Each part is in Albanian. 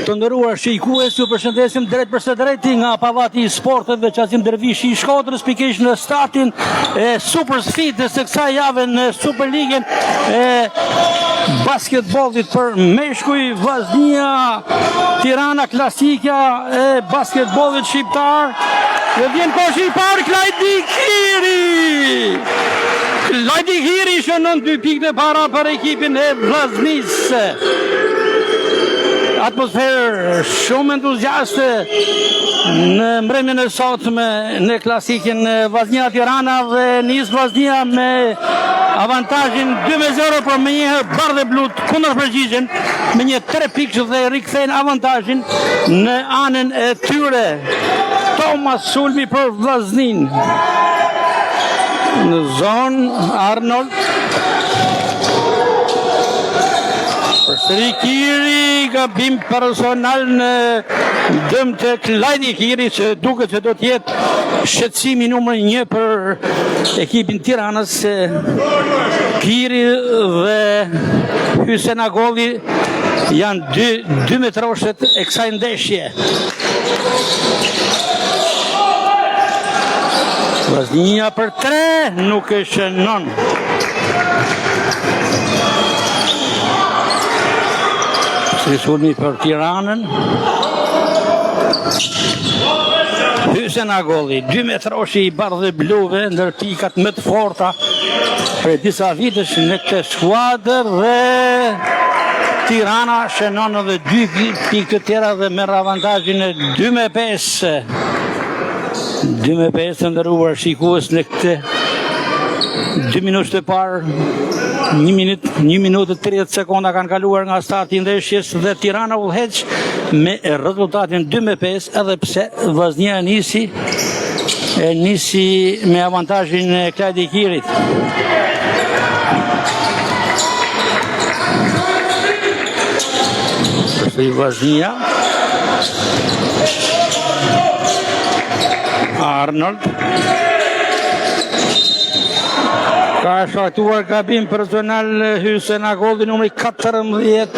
Të nderuar shikues, ju përshëndesim drejt për së drejti nga pavati i sporteve Qazim Dervishi i Shkodrës, pikërisht në startin e super sfidës së kësaj jave në Superligën e basketbollit për meshkuj. Vllaznia Tirana, klasika e basketbollit shqiptar. Dhe vjen koshi i parë, Klajdi Hiri. Klajdi Hiri shënon 2 pikë të para për ekipin e Vllaznisë. Atmosferë shumë entuziaste në mbrëmjen e sotme në klasikën Vllaznia Tirana dhe nis Vllaznia me avantazhin 2-0, por me një bardhë blut kundërpërgjigjen me një 3 pikë dhe rikthejnë avantazhin në anën e tyre. Thomas Sulmi për Vllaznin. Në zonë Arnold. Përsëri Hiri, gabim personal në dëm të Klajdi Hiri, që duket që do të jetë shqetësimi numër 1 për ekipin Tiranës. Hiri dhe Hysén Agolli janë 2 metroshet e kësaj ndeshje. Vllaznia për 3 nuk e shënon. Sulmi për Tiranën. Hysén Agolli, 2 metroshi i bardhë bluve, ndër pikat më të forta për disa vitesh në këtë skuadër, dhe Tirana shënon edhe 2 pikë të tjera dhe merr avantazhin e 2-5. 2-5 të nderuar shikues në këtë 2 minutë të parë. 1 minutë 30 sekonda kanë kaluar nga starti i ndeshjes dhe Tirana udhëheq me rezultatin 2-5, edhe pse Vllaznia nisi me avantazhin e Klajdi Hirit. Përsëri Vllaznia. Arnold. Ka shkaktuar gabim personal Hysén Agolli, numri 14.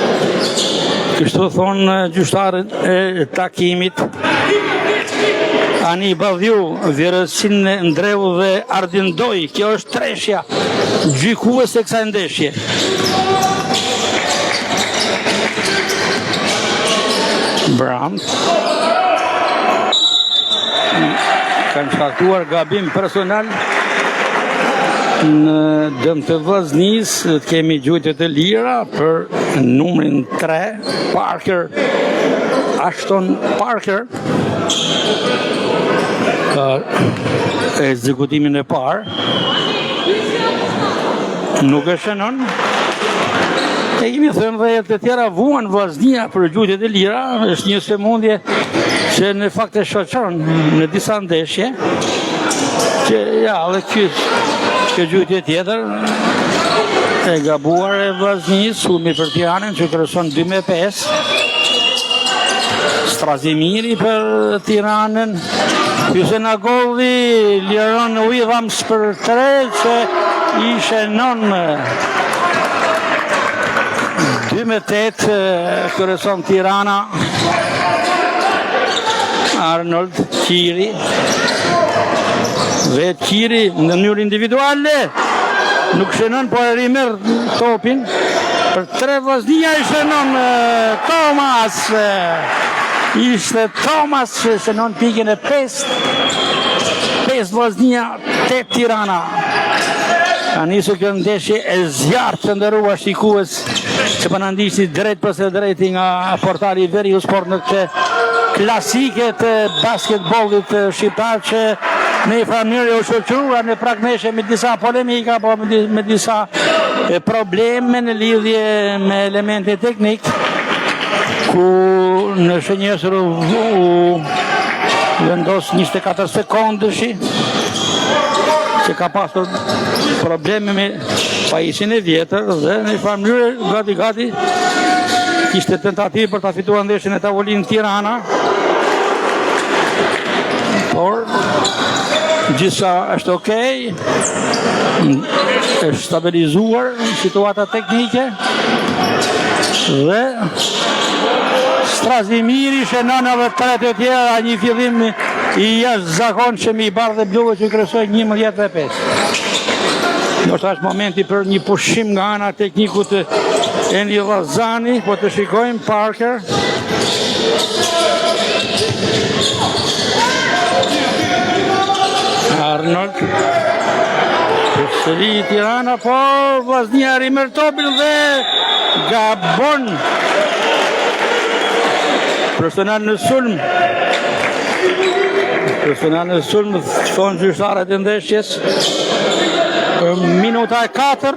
Kështu thonë gjyqtarët e takimit. Ani Badhiu, Vjerësin Ndreu dhe Ardindoj. Kjo është treshja gjykuese e kësaj ndeshje. Brandt. Kanë shkaktuar gabim personal në dëm të Vllaznisë. Kemi gjujtë të lira për numrin 3, Parker, Ashton Parker. Ka ekzekutimin e parë. Nuk e shënon. E kemi thënë dhe të tjera vuan Vllaznia për gjujtë të lira. Është një sëmundje që në fakt e shoqëron në disa ndeshje. Që ja, dhe kjo gjujtje tjetër e gabuar e Vllaznisë. Sulmi për Tiranën që kreson 2-5. Strazimiri për Tiranën. Hysén Agolli liron Williams për 3 që i shënon 2-8. Kreson Tirana. Arnold Hiri. Dhe Hiri në mënyrë individuale nuk shënon, po e rimerr topin. Për 3 Vllaznia i shënon Thomas. Ishte Thomas që shënon pikën e 5. 5 Vllaznia, 8 Tirana. Ka nisur kjo ndeshje e zjarrt të nderuar shikues, që po na ndiqni drejt për së drejti nga portali Veriu Sport në këtë klasike të basketbollit shqiptar, që në një mënyrë u shoqëruar në pragmeshe me disa polemika, po me disa probleme në lidhje me elemente teknik, ku në shënjesër u vendos 24 sekondëshi, që ka pasur probleme me pajisjen e vjetër, dhe në një mënyrë gati kishte tentativë për ta fituar ndeshjen e tavolinë Tirana. Por gjithsa është okej, është stabilizuar situata teknike dhe Strazimiri shënon edhe 3 të tjera, një fillim i jashtëzakonshëm i Bardhë Bluve që kryesoi 11-5. Ndoshta është momenti për një pushim nga ana tekniku të Eni Vazani, po të shikojmë Parker. Arnold. Përsëri Tirana, por Vllaznia rimër topin dhe gabon. Personal në sulm. Personal në sulm, thonë gjyqtarët e ndeshjes. Minuta e 4,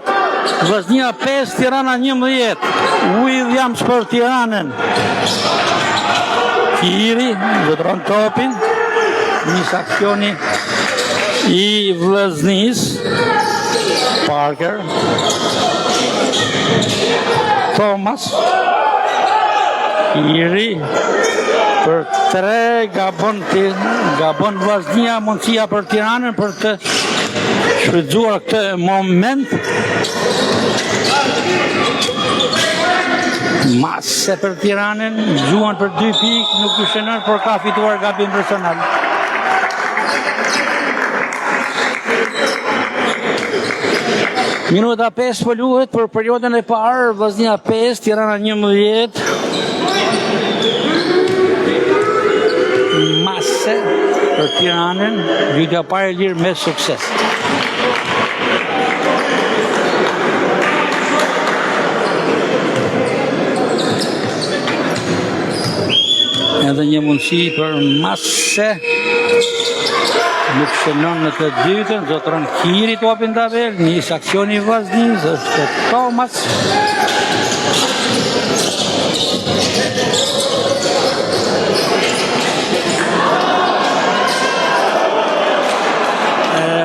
Vllaznia 5, Tirana 11. Williams për Tiranën. Kiri, zotron topin. Nis aksioni i Vllaznis. Parker. Thomas. Kiri për 3, gabon Vllaznia, mundësia për Tiranën për të shfrytzuar këtë moment. Mase për Tiranën, gjuan për 2 pikë, nuk i shënon, por ka fituar gabim personal. Minuta 5 po luhet për periudhën e parë, Vllaznia 5, Tirana 11. Mase për Tiranën, lytja e parë e lirë me sukses. Edhe një mundësi për Mase. Nuk shënon në të dytën, zotron Kiri topin tabel, nis aksioni Vllaznis, është Thomas.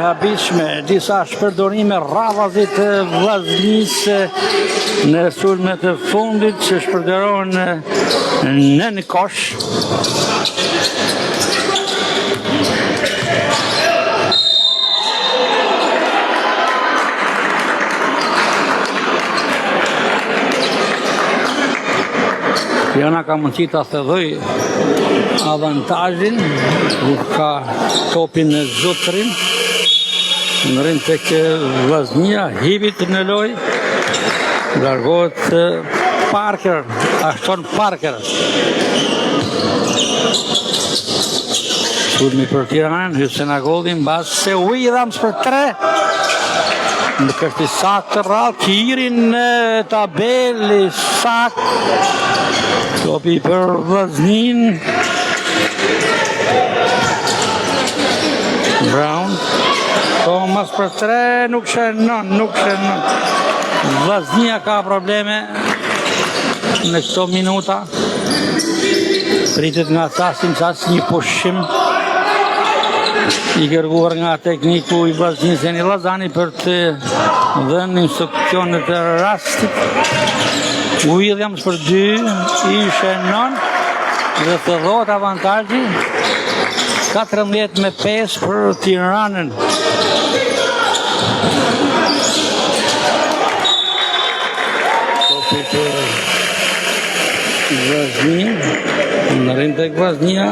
Habishme, disa shpërdorime rradhazi të Vllaznis në sulmet e fundit që shpërdoron nën kosh. Tirana ka mundësi ta thelloj avantazhin, ka topin në zotrim. Në rind tek Vllaznia, hipit në loj, largohet Parker, Ashton Parker. Sulmi për Tiranën, Hysena Golli, mbas se Williams për 3. Nuk është i saktë rrallë, Kiri në tabeli saktë. Topi për Vllaznin. Brown. Thomas për 3, nuk shënon. Vllaznia ka probleme në këto minuta. Pritet nga Sasim një pushim i kërkuar nga tekniku i Vllaznis Eni Vazani për të dhënë instruksionet e rastit. Williams për 2, i shënon dhe thellot avantazhi 14-5 për Tiranën. Topi për Vllaznia, në rind tek Vllaznia.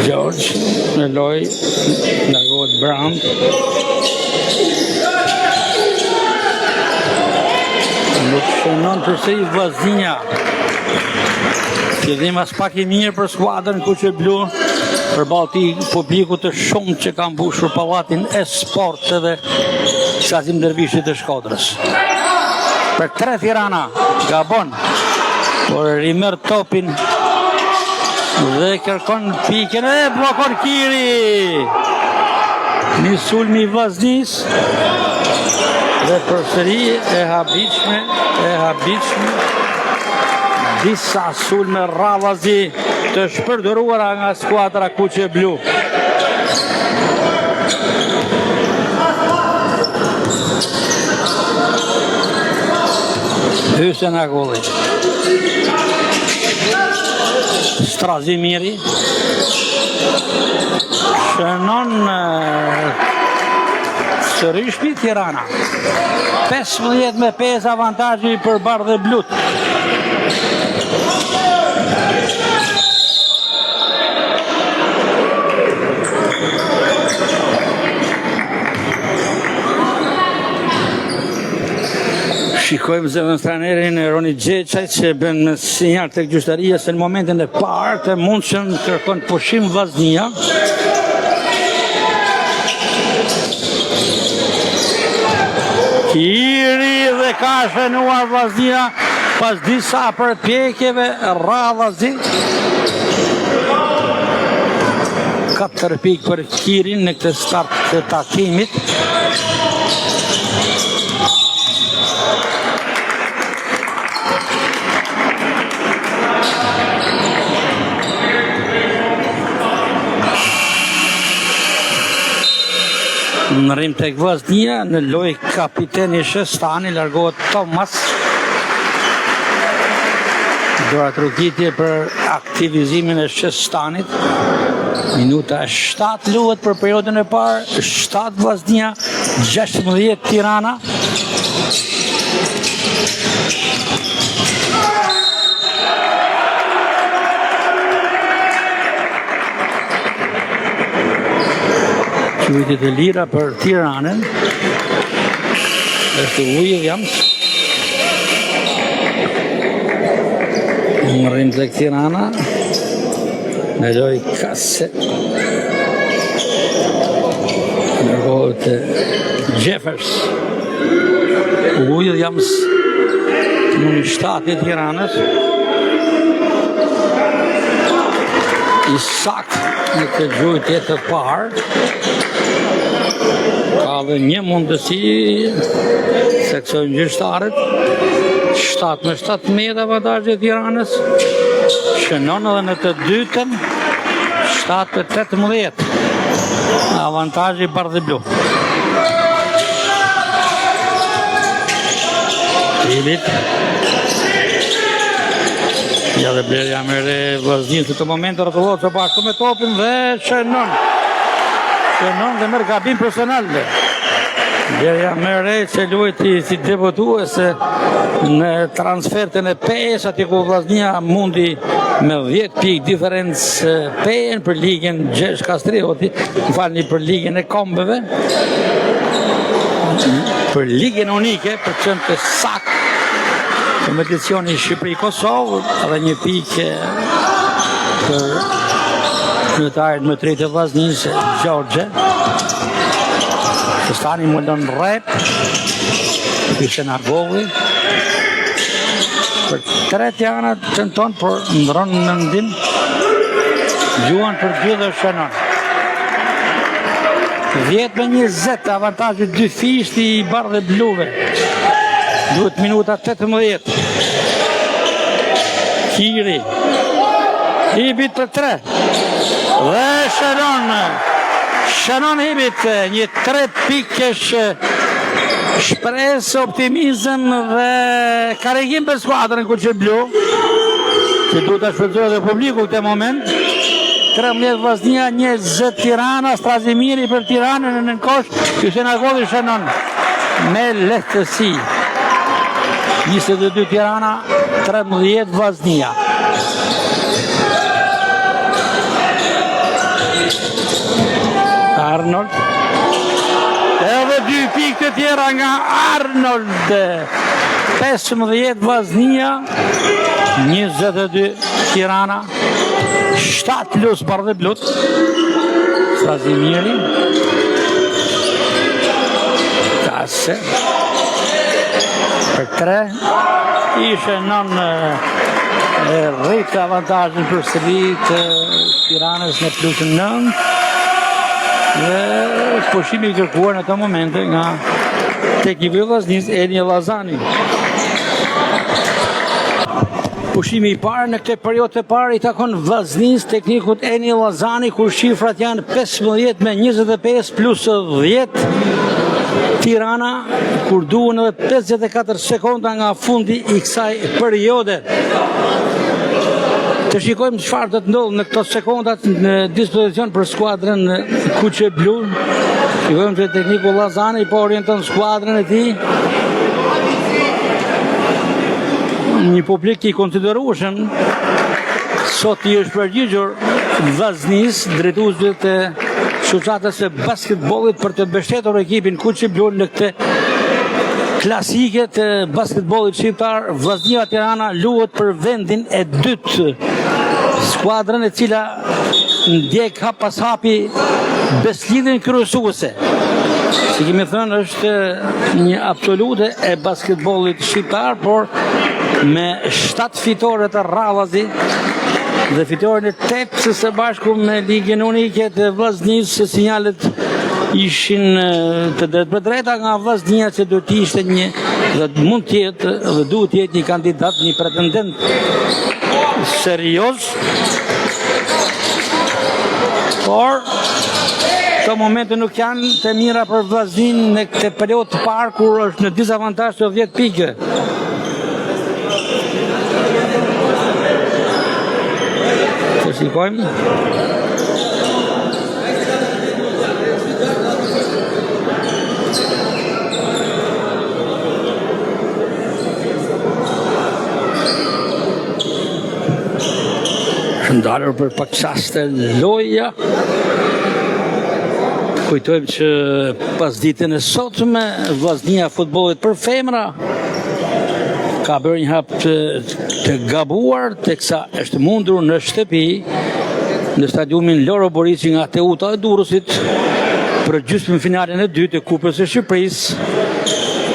George në loj, largohet Brown. Nuk shënon përsëri Vllaznia. Fillim as pak i mirë për skuadrën kuqe-blu, përballë publiku të shumë që ka mbushur pallatin e sporteve Shazim Dervishit të Shkodrës. Për 3 Tirana, gabon, por rimer topin dhe kërkon pikën e blokon Kiri. Një sulmi Vllaznis dhe përsëri e habitshme. Disa sulme rradhazi të shpërdoruara nga skuadra kuqe-blu. Hysena Golli. Strazimiri. Shënon sërish pi Tirana. 15-5 avantazhi për Bardhë Blut. Shikojmë zëvën stranerin Roni Gjeçaj që bën sinjal tek gjyqtaria se në momentin e parë të mundshëm kërkon pushim Vllaznia. Kiri dhe ka shënuar Vllaznia pas disa përpjekjeve radhazi. 4 pikë për Kirin në këtë start të takimit. Në rrim tek Vllaznia, në lojë kapiteni Shestani, largohet Thomas. Dorat rukitje për aktivizimin e Shestanit. Minuta 7 luhet për periudhën e parë, 7 Vllaznia, 16 Tirana. Qytetit e lira për Tiranën. Është Williams. Në rrim tek Tirana. Në loj Kasse. Nërgohet Jeffers. Williams. Numri 7 i Tiranës. Isak në të gjujtje të parë. Ka dhe një mundësi seksion gjyqtarët. 7-7 avantazhi i Tiranës. Shënon edhe në të dytën 7-18. Avantazhi i bardhë blu. Ilit. Ja dhe blerja mere Vllaznisë në të moment të rrotullohet së bashku me topin dhe shënon. Shënon dhe merr gabim personal. Blerja mere që luajti si debutuese në transfertën e PES, aty ku Vllaznia mundi me 10 pikë diferencë PES për ligën Gjergj Kastrioti, për ligën e kombeve, për ligën unike, për qenë të saktë kompeticioni Shqipëri-Kosovë, edhe një pikë për kryetarin më të Vllaznisë, Gjorgje. Shestani Mullon Rep, Hyshen Argovi. Për 3 Tirana tenton, por ndron në ndim. Gjuan për 2 dhe shënon. 10-20 avantazhi 2 fishti i bardhë bluve. Duhet minuta 18. Kiri. Hibit për 3. Dhe shënon. Shënon Hibit. Një 3 pikësh shpresë, optimizëm dhe karigim për skuadrën Kuqe Blu. Që duhet të shfrytëzohet dhe publiku këtë moment. 13 Vllaznia, 20 Tirana, Strazimiri për Tiranën në nënkosh. Hyshen Argovi shënon me lehtësi. 22 Tirana, 13 Vllaznia. Arnold. Edhe 2 pikë të tjera nga Arnold. 15 Vllaznia, 22 Tirana. 7 plus bardhë blut. Strazimiri. Kasse. Për 3, ishe nën rritë avantazhin për sërit Tiranës në plus 9 dhe pushimi i kërkuar në të momente nga ekipi i Vllaznisë, Eni Llazani. Pushimi i parë në këtë periudhë të parë i takon Vllaznisë, teknikut Eni Llazani, kur shifrat janë 15 me 25 plus 10. Tirana, kur duhen edhe 54 sekonda nga fundi i kësaj periode. Të shikojmë çfarë do të ndodhë në këto sekondat në dispozicion për skuadrën Kuqe Blu. Shikojmë që tekniku Llazani po orienton skuadrën e tij. Një publik i konsiderueshëm sot i është përgjigjur Vllaznisë, drejtuesve të shoqatës së basketbollit për të mbështetur ekipin Kuqe Blu në këtë klasike të basketbollit shqiptar, Vllaznia Tirana luhet për vendin e dytë. Skuadrën e cila ndjek hap pas hapi beslidhjen kryesuese. Si kemi thënë, është një absolute e basketbollit shqiptar, por me 7 fitore të radhazi dhe fitoren e 8 së bashku me ligën unike të Vllaznisë, sinjalet ishin të drejta nga Vllaznia që duhet të ishte një dhe mund të jetë dhe duhet të jetë një kandidat, një pretendent serioz. Por këto momente nuk janë të mira për Vllaznin në këtë periudhë të parë kur është në dizavantazh të 10 pikë. Të shikojmë. Ndalur për pak qaste loja. Kujtojmë që pas ditën e sotme, Vllaznia futbollit për femra ka bërë një hap të gabuar, teksa është mundur në shtëpi, në stadiumin Loro Borici nga Teuta e Durrësit, për gjysmëfinalen e dytë e Kupës së Shqipërisë.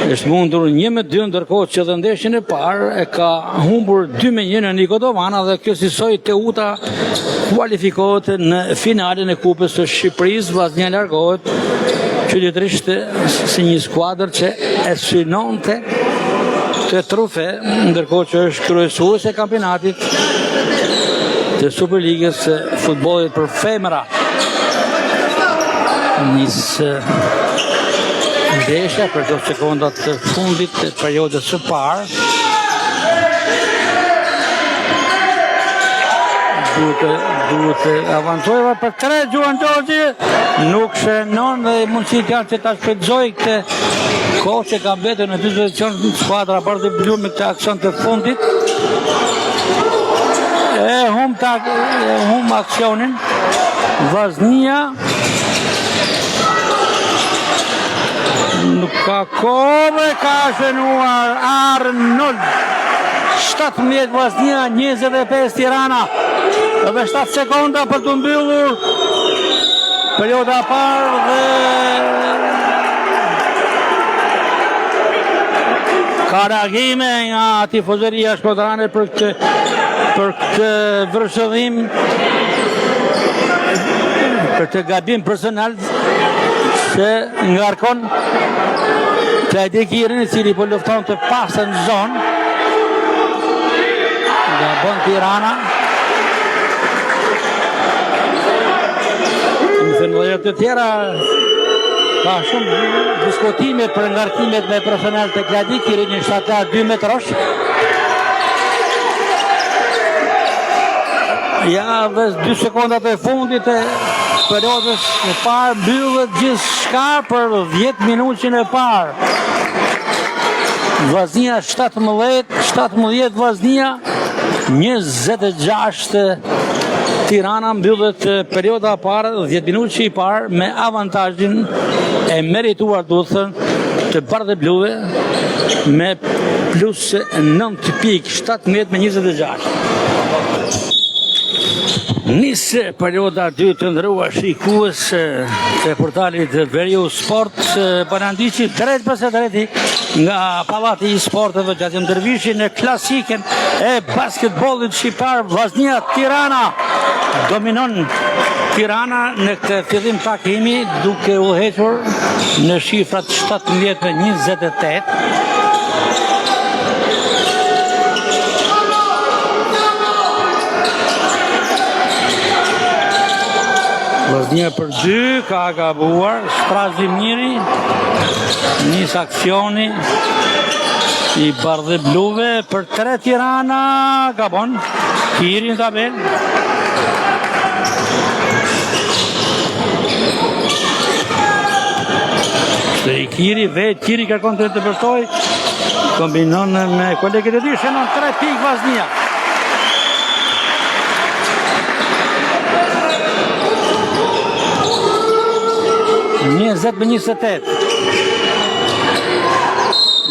Është mundur 1-2, ndërkohë që dhe ndeshjen e parë e ka humbur 2-1 në Nikodovana dhe kjo sisoj Teuta kualifikohet në finalen e Kupës së Shqipërisë. Vllaznia largohet qytetërisht si një skuadër që e synonte të trofe, ndërkohë që është kryesues e kampionatit të Superligës së futbollit për femra. Nisë ndeshja për 2 sekondat të fundit të periudhës së parë. Duhet të avancojë për 3 Gjuan Gjorgji, nuk shënon dhe mundësit janë që ta shpejtëzoj këtë kohë që ka mbetur në dispozicion skuadra Bardhi Blu me këtë aksion të fundit. Hum aksionin Vllaznia. Nuk ka kohë, ka shënuar Arnold. 17 Vllaznia, 25 Tirana. Edhe 7 sekonda për të mbyllur perioda e parë dhe ka reagime nga tifozëria shkodrane për këtë vërshëdhim, për këtë gabim personal që ngarkon Klajdi Kirin, i cili po lufton të pasën zonë nga bën Tirana. Në thënë të tjera ka shumë diskutime për ngarkimet me personal të Klajdi Kirin, një shtatar 2 metrosh. Ja dhe 2 sekondat e fundit e periodës e parë mbyllet gjithçka për 10 minutën e parë. Vllaznia 17 Vllaznia, 26 Tirana. Mbyllet perioda e parë, 10 minutë i parë me avantazhin e merituar, duhet thënë, të Bardhë Bluve me plus 9 pikë, 17 me 26. Nisë perioda 2 të ndërruar shikues të portalit Veriu Sport, Banandiqi drejt përse drejti nga Pallati i Sporteve Xhaxhem Dervishi në klasiken e basketbollit shqiptar. Vllaznia Tirana dominon Tirana në këtë fillim takimi duke u hequr në shifrat 17-28. Vllaznia për 2 ka gabuar, Strazhi Miri, nis aksioni i Bardhë Bluve për 3 Tirana, gabon, Kiri në tabel. Dhe i Kiri, Kiri kërkon të përtoj, kombinon me kolegët e dy, shënon 3 pikë Vllaznia. Një 20-28.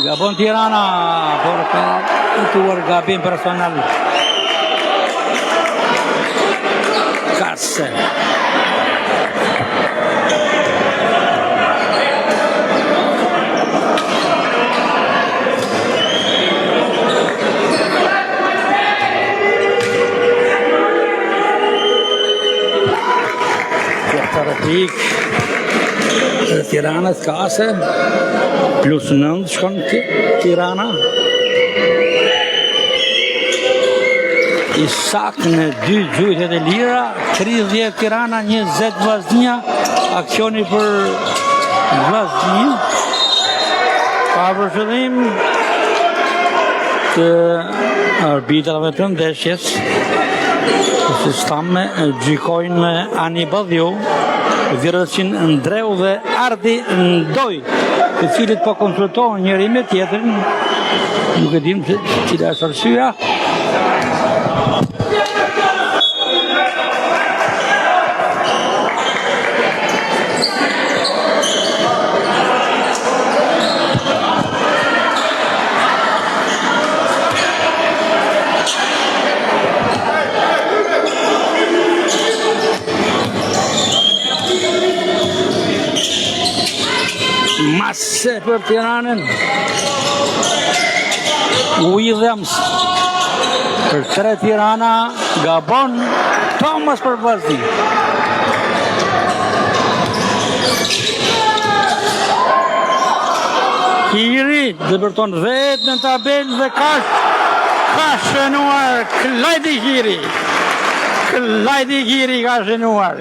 Gabon Tirana, por ka tuar gabim personal. Kasse. Replik Tiranës kase plus 9 shkon Tirana I sakt në 2 gjujtet e lira 30 Tirana 20 Vllaznia aksioni për Vllaznia pa përshëllim të arbitrave të ndeshjes sistem gjykojnë Anibadhiu, Virësin Ndreu dhe Ardi Ndoj, të cilët po konsultohen njëri me tjetrin, nuk e dim se cila është arsyeja. Masse për Tiranën Williams për 3 Tirana Gabon Thomas për Vllaznia Hiri dëbërton vetë në tabel dhe ka shënuar Klajdi Hiri ka shënuar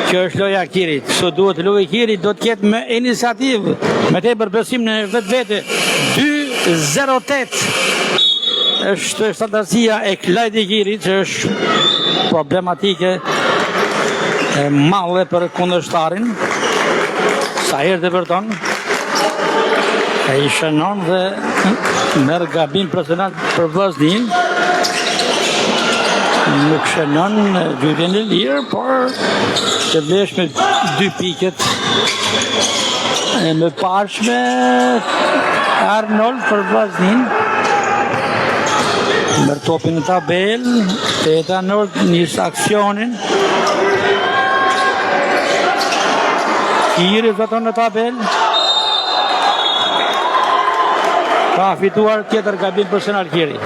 Kjo është loja Kirit, so duhet loja Kirit do të ketë me iniciativë, me tepër besim në vetë 2-0-8 është stratësia e Klajdi Kirit, që është problematike e madhe për kundërshtarin, sa herë të vërton, e I shënon dhe merr gabim personal për Vllaznin. Nuk shënon gjyqjen e lirë, por të vlesh me 2 piket e më pashme Arnold për Vllaznin. Merr topin në tabel, Arnold nis aksionin. Kiri vëton në tabel. Ka fituar tjetër gabim personal Kiri.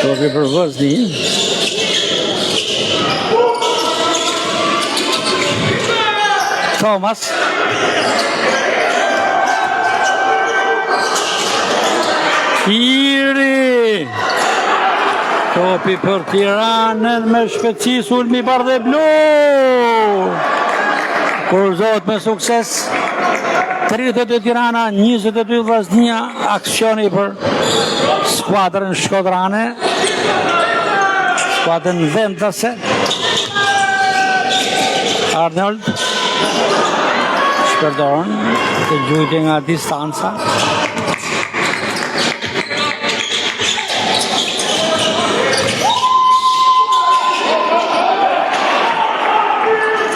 Topi për Vllaznin. Thomas. Kiri. Topi për Tiranën me shpejtësi sulmi bardhë e blu. Kurzohet me sukses. 32 Tirana, 22 Vllaznia, aksioni për skuadrën shkodrane. Skuadrën vendase. Arnold shpërdon të gjujtje nga distanca.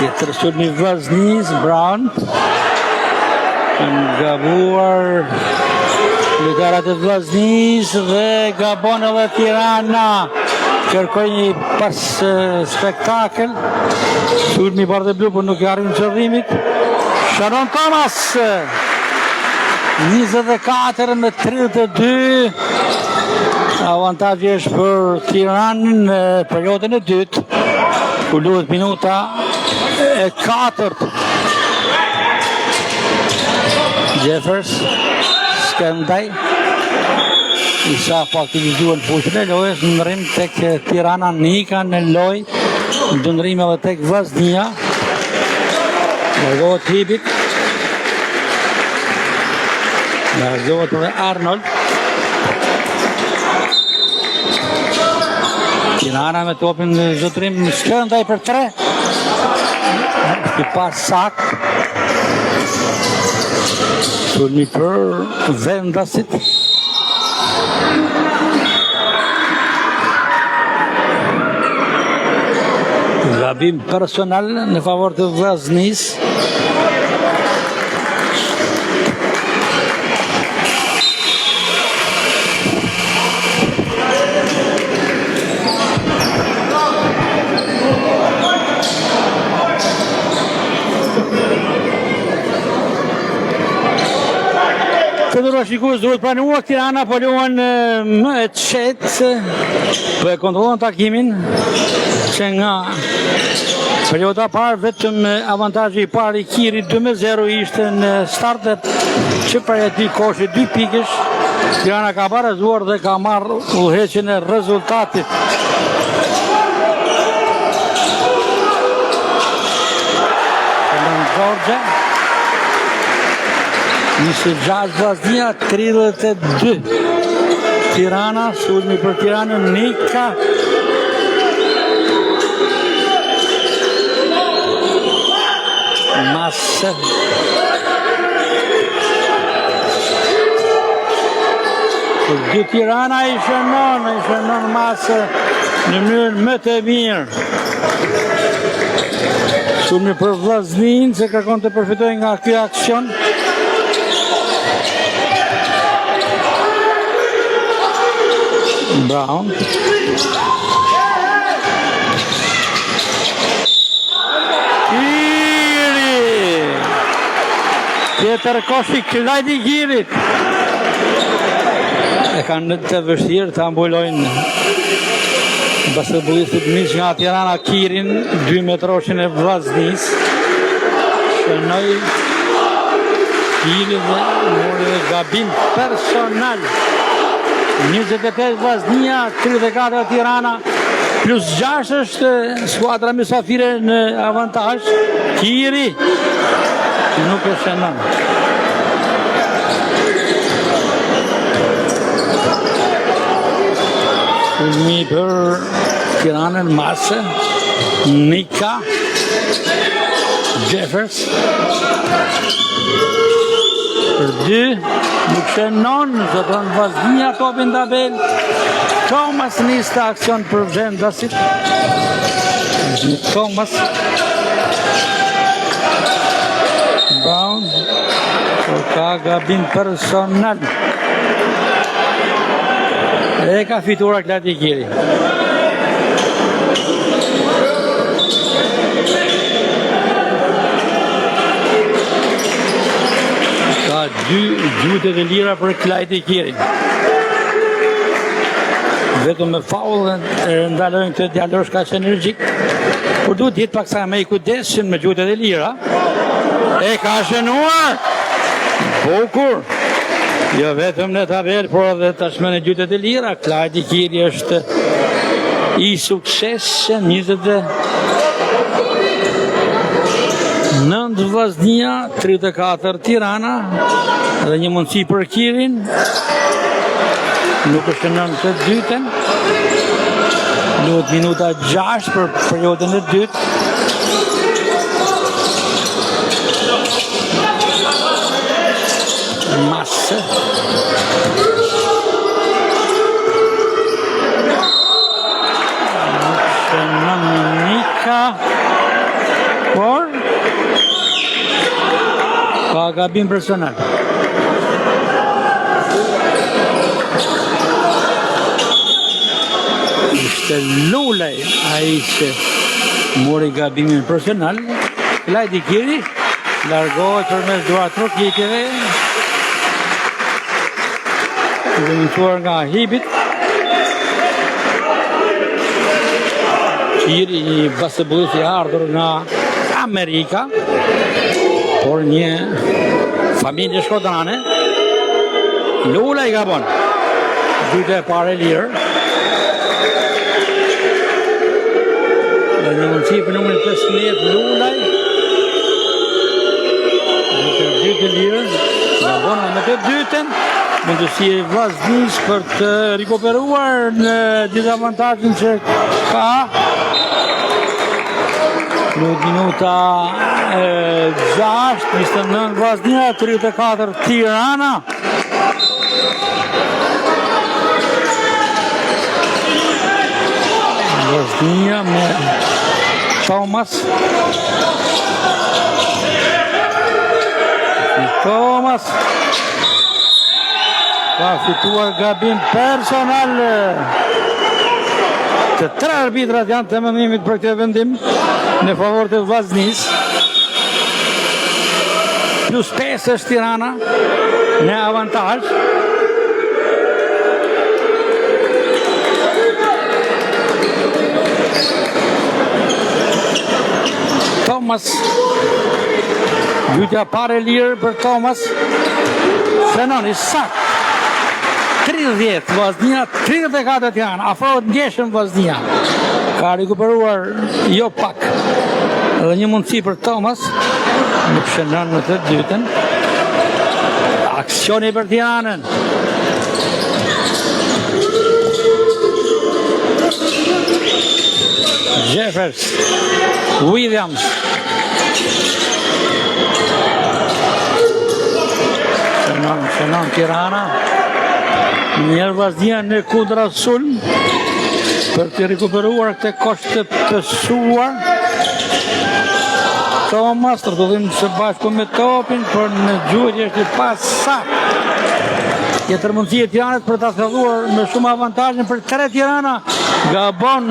Tjetër sulmi Vllaznis, Brown. Kanë gabuar lojtarët e Vllaznis dhe gabon edhe Tirana. Kërkoj një pas spektakel. Sulmi bardhë blu, por nuk I arrin qëllimit. Sharon Thomas 24 me 32. Avantazhi është për Tiranën në periudhën e dytë. Ku luhet minuta e 4. Jeffers, Skëndaj, Isa aktivizuan fushën e lojës, ndërrim tek Tirana Nika në lojë, ndërrim edhe tek Vllaznia. Largohet Hibit. Largohet edhe Arnold. Tirana me topin në zotrim, Skëndaj për 3. I pas sakt. Sulmi për vendasit. Gabim personal në favor të Vllaznisë. Këtë shikues duhet pranuar Tirana po luan më e qetë, po e kontrollon takimin që nga perioda parë vetëm avantazhi i parë i Kirit 2-0 ishte në startet që prej aty koshi 2 pikësh. Tirana ka barazuar dhe ka marrë udhëheqjen e rezultatit. Gjorgje 26 Vllaznia 32. Tirana, sulmi për Tiranën, Nika. Masë. Për dy Tirana i shënon Masë në mënyrë më të mirë. Sulmi për Vllaznin se kërkon të përfitojë nga ky aksion. Brown. Kiri. Tjetër koshi Klajdi Kirit. E kanë të vështirë të ambulojnë basketbolistët miq nga Tirana Kirin, 2 metroshin e Vllaznisë. Shënoi Kiri dhe mori gabim personal. 28 Vllaznia, 34 Tirana, plus 6 është skuadra mysafire në avantazh. Kiri nuk e shënon. Sulmi për Tiranën, Masë, Nika, Jeffers. Për 2, nuk shënon, zotron Vllaznia topin tabel. Thomas niste aksion për vendasit. Thomas. Brown. Ka gabim personal. E ka fituar Klajdi Kiri. Ka 2 gjutet e lira për Klajdi Kirin. Vetëm me faullën ndalojnë këtë djalosh kaq energjik, por duhet jetë paksa më i kujdesshëm me gjutet e lira. E ka shënuar. Bukur. Jo vetëm në tabel, por edhe tashmë në gjutet e lira. Klajdi Kiri është i suksesshëm, 29 Vllaznia, 34 Tirana, dhe një mundësi për Kirin. Nuk është në të dytën. Duhet minuta 6 për periodën e dytë. Masë. Shënon Nika. Por ka gabim personal. Ishte Lulaj ai që mori gabimin personal. Klajdi Kiri largohet përmes duart rokitjeve. Dhe mësuar nga Hibit. Kiri, një basketbolist i ardhur nga Amerika, por një familje shkodrane. Lula i gabon. Dyte e pare lirë. Dhe një mundësi për numërin 15 Lulaj. Dyte lirë. Gabon me të dyten. Mundësi e Vllaznisë për të rikuperuar në dizavantazhin që ka. Në minuta 6, 29 Vllaznia, 34 Tirana. Vllaznia me Thomas. Thomas ka fituar gabim personal. Të tre arbitrat janë të mendimit për këtë vendim në favor të Vllaznis. Plus 5 është Tirana në avantazh. Thomas, gjytja pare lirë për Thomas. Frenoni sakt. 30 Vllaznia, 34 Tirana. Afrohet ndjeshëm Vllaznia. Ka rikuperuar jo pak. Edhe një mundësi për Thomas. Nuk shënon në të dytën. Aksioni për Tiranën. Jeffers, Williams. Shënon Tirana. Njerë Vllaznia në kundra sulm për të rikuperuar këtë kosht të pësuar. Thomas të rëdullim së bashku me topin, për në gjujtje është pas sakt. Tjetër mundësi e Tiranës për të thelluar me shumë avantajnë për 3 Tirana. Gabon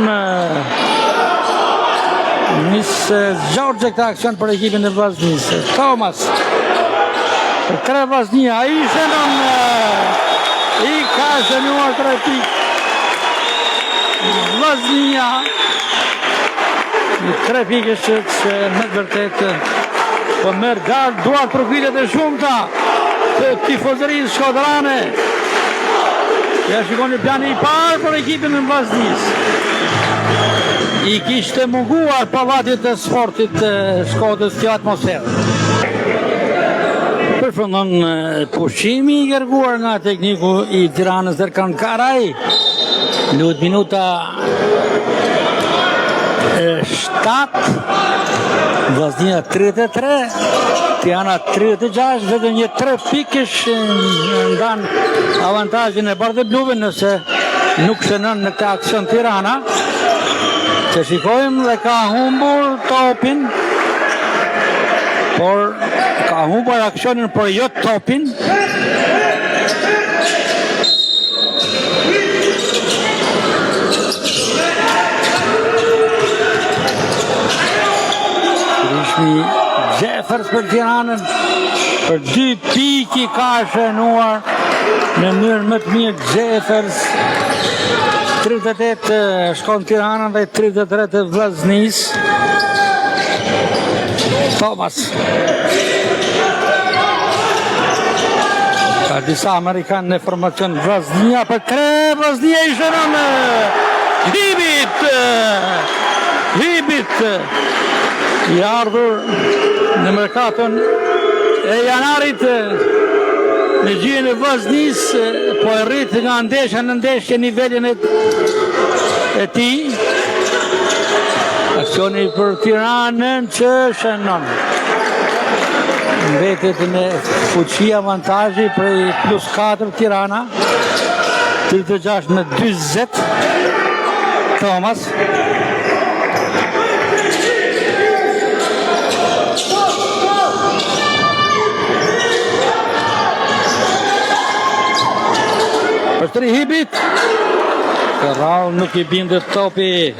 nisë Gjorgje këta aksion për ekipin e Vllaznis. Thomas për 3 Vllaznia, a i shënon i ka shënuar 3 pikë. Vllaznia në 3 pikë që me të vërtet po merë gardë duart profilet e shumëta të tifozërisë shkodrane. Ja shikoni plani i parë për ekipin e Vllaznis. I kishte munguar pavatit e sportit Shkodrës kjo atmosferë. Përfundon pushimi i kërkuar nga tekniku i Tiranës Erkan Karaj. Lut minuta 7, Vllaznia 33, Tirana 36, vetëm një 3 pikësh ndan avantajin e bardhë bluve nëse nuk shënon në këtë aksion Tirana. Që shikojmë dhe ka humbur topin, por ka humbur aksionin, por jo topin. Krishmi Jeffers për Tiranën, për 2 piki ka shënuar në mënyrë më të mirë Jeffers. 38 shkon Tirana dhe 33 të Vllaznis. Thomas. Ka disa Amerikanë në formacion Vllaznia për 3. Vllaznia i shënon Hibit. I ardhur në merkaton e janarit në gjyën e Vllaznis, po e rrit nga ndeshja në ndeshje nivelin e ti. Aksioni për Tiranën që shënon. Mbetet në fuqi avantajë për plus 4 Tirana. 36 në 20. Thomas. Për Hibit. Rall nuk i bindet topi.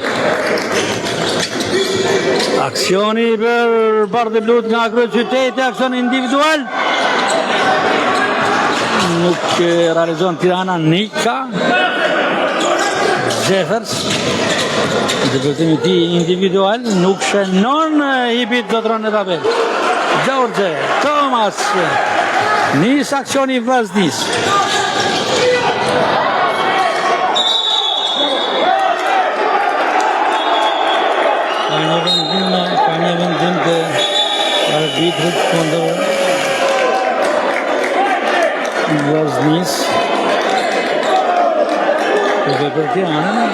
Aksioni për bardhë blut nga kryeqyteti, aksion individual. Nuk realizon Tirana Nika. Jeffers. Dëpërtimi ti individual, nuk shënon Hibit zotron e tabel. Gjorgje, Thomas. Nis aksioni Vllaznis. Ka një vendim të arbitrit kundër Vllaznis. Për Tiranën.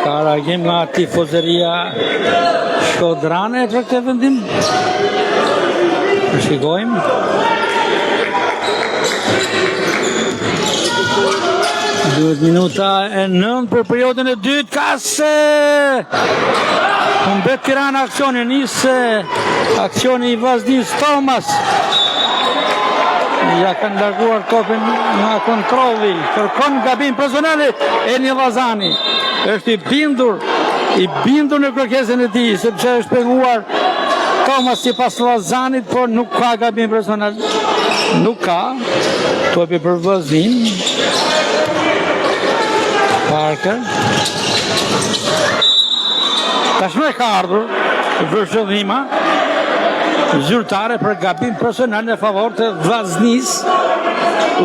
Ka reagim nga tifozëria shkodrane për këtë vendim. Shikojmë. Duhet minuta e 9 për periodën e dytë, kase humbet Tirana aksionin, nisë aksioni i Vazhdinis Thomas. Ja kanë larguar topin nga kontrolli, kërkon gabim personale Eni Vazani. Është i bindur në kërkesën e tij, sepse është penguar Thomas sipas Vazanit, por nuk ka gabim personal. Nuk ka. Topi për Vazhdin. Parker. Tashmë ka ardhur vëshëllima zyrtare për gabim personal në favor të Vazhdinis.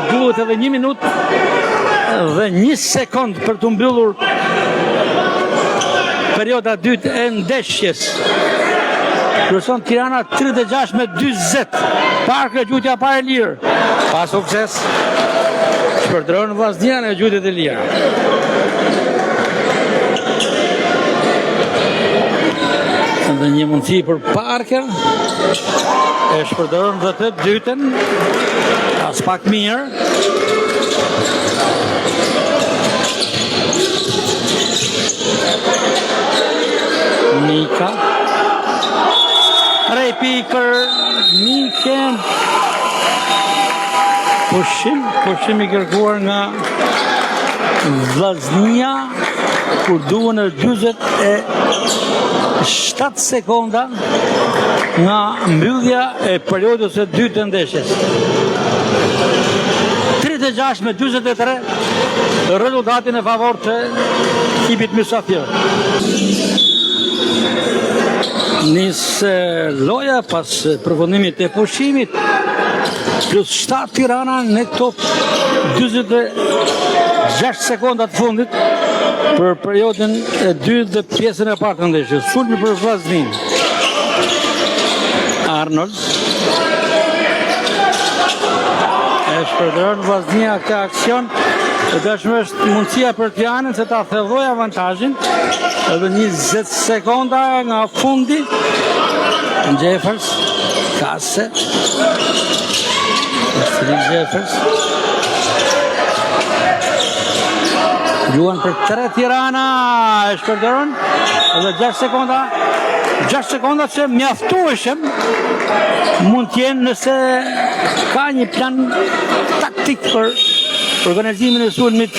Duhet edhe 1 minutë dhe 1 sekond për të mbyllur perioda dytë e ndeshjes. Kryeson Tirana 36-20. Parker gjutja pa e lirë. Pa sukses. Shpërdoron Vazhdia në gjutjet e lira. Dhe një mundësi për Parker. E shpërdoron dhe të dytën. As pak mirë. Nika. Pikër Miken. Pushim i kërkuar nga Vllaznia kur duhen në 47 sekonda nga mbyllja e periodës së dytë të ndeshjes. 36-43 rezultatin e favor të ekipit mysafir. Nisë loja pas përfundimit të pushimit, plus 7 Tirana në këto 26 sekondat fundit për periodën e 2 dhe pjesën e parë të ndeshjes. Sulmi për Vllaznin. Arnold. E shpërdoron Vllaznia këtë aksion. Dashmë është mundësia për Tiranën se ta thellojë avantazhin. Edhe 20 sekonda nga fundi. Jeffers, Kase. Jeffers. Luan për 3 Tirana, e shpërdoron. Edhe 6 sekonda që mjaftueshëm mund t'jenë nëse ka një plan taktik për organizimin e sulmit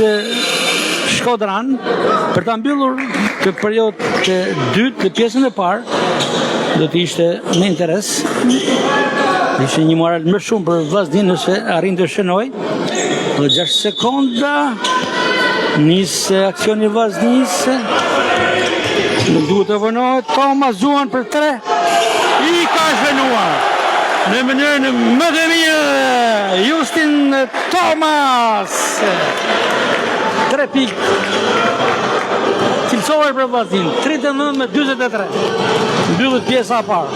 Shkodran për ta mbyllur këtë periudhë të dytë të pjesën e parë. Do të ishte me interes. Ishte një moral më shumë për Vllaznin nëse arrin të shënoj. Dhe 6 sekonda nisë aksioni Vllaznis. Nuk duhet të vënohet. Thomas Zuan për 3. I ka shënuar në mënyrën më të mirë Justin Thomas. 3 pikë cilësore për Vllaznin. 39-43. Mbyllet pjesa e parë.